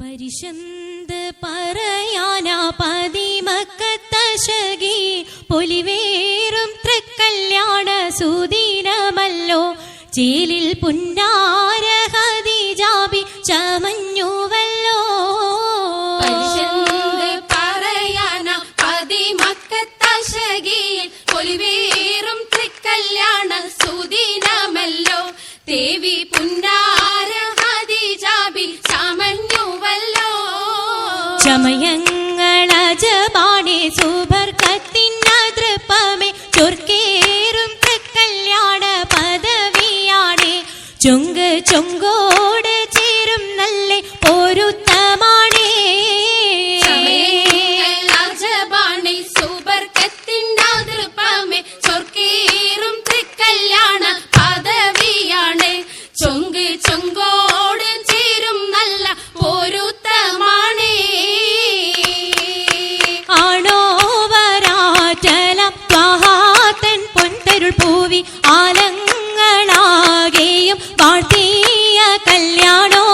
പരിശന്ത് പറയാനാ പതിമക്കത്തശകി പൊലിവേറും തൃക്കല്യാണ സുദിനമല്ലോ ചേലിൽ പുന്നാര ഹദീജാബി ചമഞ്ഞുവല്ലോ. പരിശന്ത് പറയാനാ പതിമക്കത്തശകി പൊലിവേറും തൃക്കല്യാണ സുദിനമല്ലോ ദേവി പുന്നാര ഹദീജാബി ചമഞ്ഞുവല്ലോ. ചമയങ്ങളജബാണേ സുബർക്കത്തിനതൃപ്പമേ ചൊർക്കേറും തൃക്കല്യാണ പദവിയാണേ ചൊങ്ക് ചൊങ്കോട് ചേരും നല്ല പൊരുത്തമാണേ. ചമയങ്ങളജബാണേ സുബർക്കത്തിനതൃപ്പമേ ചൊർക്കേറും തൃക്കല്യാണ പദവിയാണേ ചൊങ്ക് ചൊങ്കോട് ചേരും നല്ല പൊരുത്തമാണേ. ആണോവരാറ്റലം ത്വഹാതൻ പൊൻതരുൾ പൂവി ആലങ്ങളാകെയും വാഴ്ത്തിയ കല്യാണോ.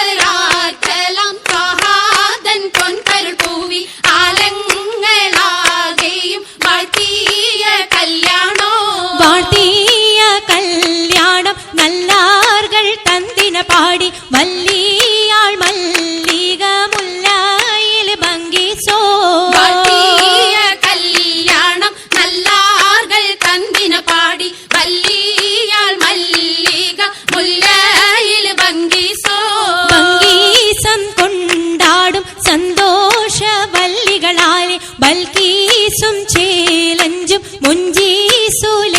ആണോവരാറ്റലം ത്വഹാതൻ പൊൻതരുൾ പൂവി ആലങ്ങളാകെയും വാഴ്ത്തിയ കല്യാണോ. വാഴ്ത്തിയ കല്യാണം നല്ലാർകൾ തന്തിന പാടി വല്ലിയാൾ മല്ലിക മുല്ലയിൽ ഭംഗിസോ. വാഴ്ത്തിയ കല്യാണം നല്ലാർകൾ തന്തിന പാടി വല്ലിയാൾ മല്ലിക മുല്ലയിൽ ഭംഗിസോ. ഭംഗീസം കൊണ്ടാടും സന്തോഷ വല്ലികളാലെ ബൽക്കീസും ചേലഞ്ചും മുഞ്ചീസുലൈഖാബി.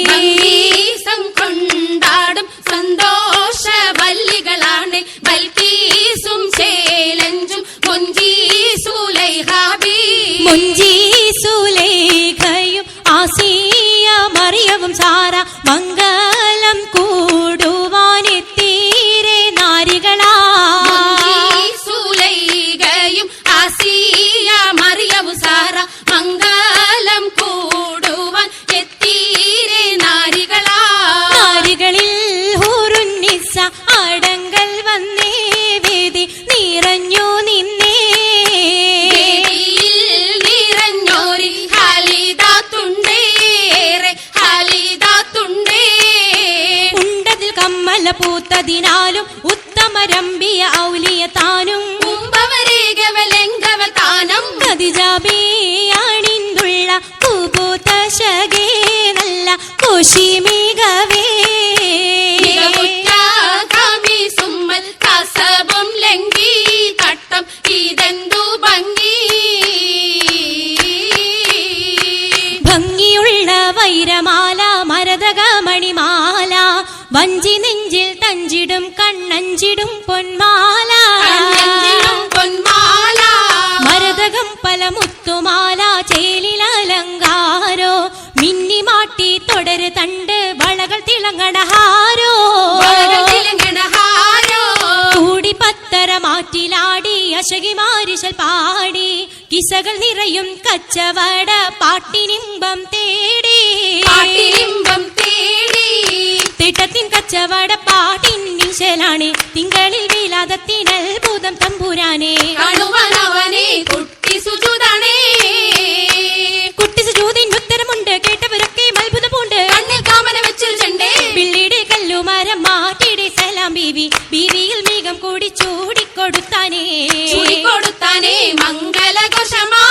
ഭംഗീസം കൊണ്ടാടും സന്തോഷ വല്ലികളാണ് ബൽക്കീസും ചേലഞ്ചും മുഞ്ചീസുലൈഖാബി. മുഞ്ചീസുലൈഖയും ആസിയ മറിയവും സാറ മംഗലം കൂടുവാനെത്തീരെ നാരികളാ. മുഞ്ചീസുലൈഖയും ആസിയ മറിയവും സാറ മംഗലം കൂടുവാൻ എത്തീരെ നാരികളാ. നാരികളിൽ ഹൂറുന്നിസ അടങ്കൽ വന്നേ വേദി നിറഞ്ഞു നിന്നേ. വേദിയിൽ നിറഞ്ഞോരി ഹാലിദാത്തുണ്ടേറെ ഹാലിദാത്തുണ്ടേ. ഉണ്ടതിൽ കമ്മല പൂത്തതിനാലും ഉത്തമരമ്പിയ ഔലിയ താനും കുംഭവരേഖവലെങ്കവ താനം ഖദീജാബിയണിന്തുള്ള കുബൂതശകേ നല്ല കുശിമികവേ. മികവുറ്റാകാമി സുമ്മൽ കസബും ലംഘി തട്ടം ഇതെന്തു ഭംഗി. ഭംഗിയുള്ള വൈരമാല മരതകമണിമാല വഞ്ചി നെഞ്ചിൽ തഞ്ചിടും കണ്ണഞ്ചിടും പൊന്മാല. കണ്ണഞ്ചിടും പൊന്മാല മരതകം പല മുത്തുമാല ചേലിലലങ്കാരോ മിന്നിമാട്ടി തുടര് തണ്ട് വളകൾ തിളങ്ങണഹാരോ. വളകൾ തിളങ്ങണഹാരോ. കൂടി പത്തര മാറ്റിലാടി അശകിമാരിശൽ പാടി കിസകൾ നിറയും കച്ചവട പാട്ടിനിമ്പം തേടി. പാട്ടിനിമ്പം തേടി തിട്ടത്തിൻ കച്ചവട പാട്ടിനിശലാണ് തിങ്കളിൽ വിലാദത്തിനത്ഭുതം തമ്പുരാനെ. കാണുവാനവനെ കുട്ടി സുജൂദാണേ. കുട്ടി സുജൂദിന് ഉത്തരമുണ്ട് കേട്ടവരൊക്കെ അത്ഭുതമുണ്ട്. കണ്ണിൽ കാമന വെച്ചൊരു ചെണ്ടേ പിള്ളിയുടെ കല്ലുമരം മാറ്റിയുടെ സലാം ബീവി ബീവിയിൽ മേഘം കൂടി ചൂടിക്കൊടുത്താനേ. ചൂടിക്കൊടുത്താനേ മംഗലഘോഷമാ.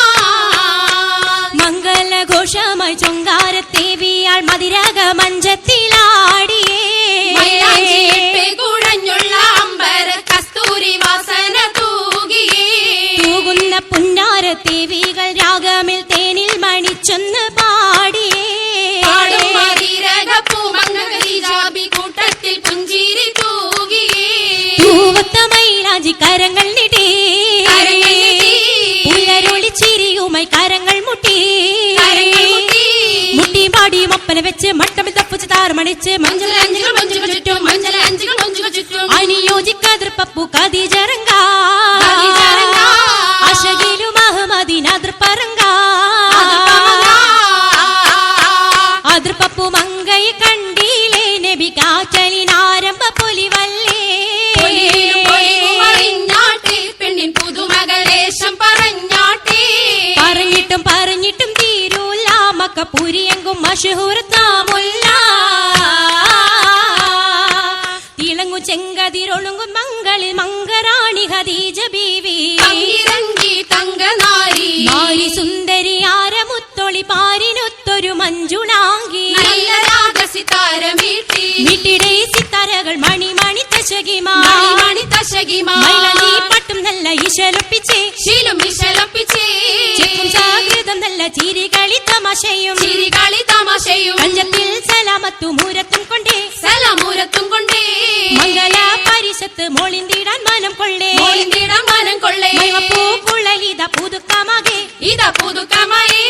മംഗലഘോഷമായി ചൊങ്കാരത്തേവിയാൾ മതിരക മഞ്ചത്തിലാടിയേ. മൈലാഞ്ചിയിട്ട് കുഴഞ്ഞുള്ള അമ്പര കസ്തൂരി വാസന തൂകിയേ. തൂകുന്ന പുന്നാരത്തേവികൾ രാഗമിൽ തേനിൽ മണിച്ചൊന്ന് പാടിയേ. പാടും മതിരകപ്പൂമങ്ങ ഖദീജാബി കൂട്ടത്തിൽ പുഞ്ചിരി തൂകിയേ. തൂവത്ത മൈലാഞ്ചി കരങ്ങൾ നീട്ടി കരങ്ങൾ നീട്ടി. പുലരൊളി ചിരിയുമായി കരങ്ങൾ മുട്ടി. കരങ്ങൾ മുട്ടി. മുട്ടി പാടി മൊപ്പന വെച്ച് മട്ടമിൽ തപ്പുച്ച് താറുമണിച്ച് മഞ്ചലഞ്ചികൾ മഞ്ചുകൾ ചുറ്റും മഞ്ചലഞ്ചികൾ മഞ്ചുകൾ ചുറ്റും അനുയോജിക്കാതിർപ്പപ്പു കദീജറങ്ക കദീജറങ്ക. അശകിലു മഹമദിനതിർപ്പറങ്ക അതിർപ്പപ്പു മങ്കയെ കണ്ടീലേ നബി കാറ്റലിനാരംഭ പൊലിവല്ലേ. മക്കപ്പൂരിയെങ്കും മഷഹൂർത്താമുല്ല തിളങ്ങു ചെങ്കതിരൊളുങ്ങും മങ്ങളിൽ മങ്കറാണി ഖദീജ ബീവി തങ്കിരങ്കി തങ്കനാരി നാരി സുന്ദരി ആരമുത്തൊളി പാരിനൊത്തൊരു മഞ്ജുളാങ്കി നല്ല രാഗസിതാരമീട്ടി വീട്ടിടെ സിത്താരകൾ മണിമണി തശകിമാ മണിമണി തശകിമാ മൈലാഞ്ചി പട്ടും നല്ല ഇശലൊപ്പിച്ചേ ശീലും വിശലപ്പിച്ചേ ചെപ്പും ജാഗ്രതം നല്ല ചിരികളി തമാശയും ചിരികളി തമാശയും കഞ്ചത്തിൽ സലാമത്തു മൂരത്തും കൊണ്ടേ സലാമൂരത്തും കൊണ്ടേ മംഗല പരിശത്ത് മോളിന്തിടാൻ മനം കൊള്ളേ മോളിന്തിടം മനം കൊള്ളേ പൂക്കുഴലിത പുതുക്കമാകെ ഇതാ പുതുക്കമായി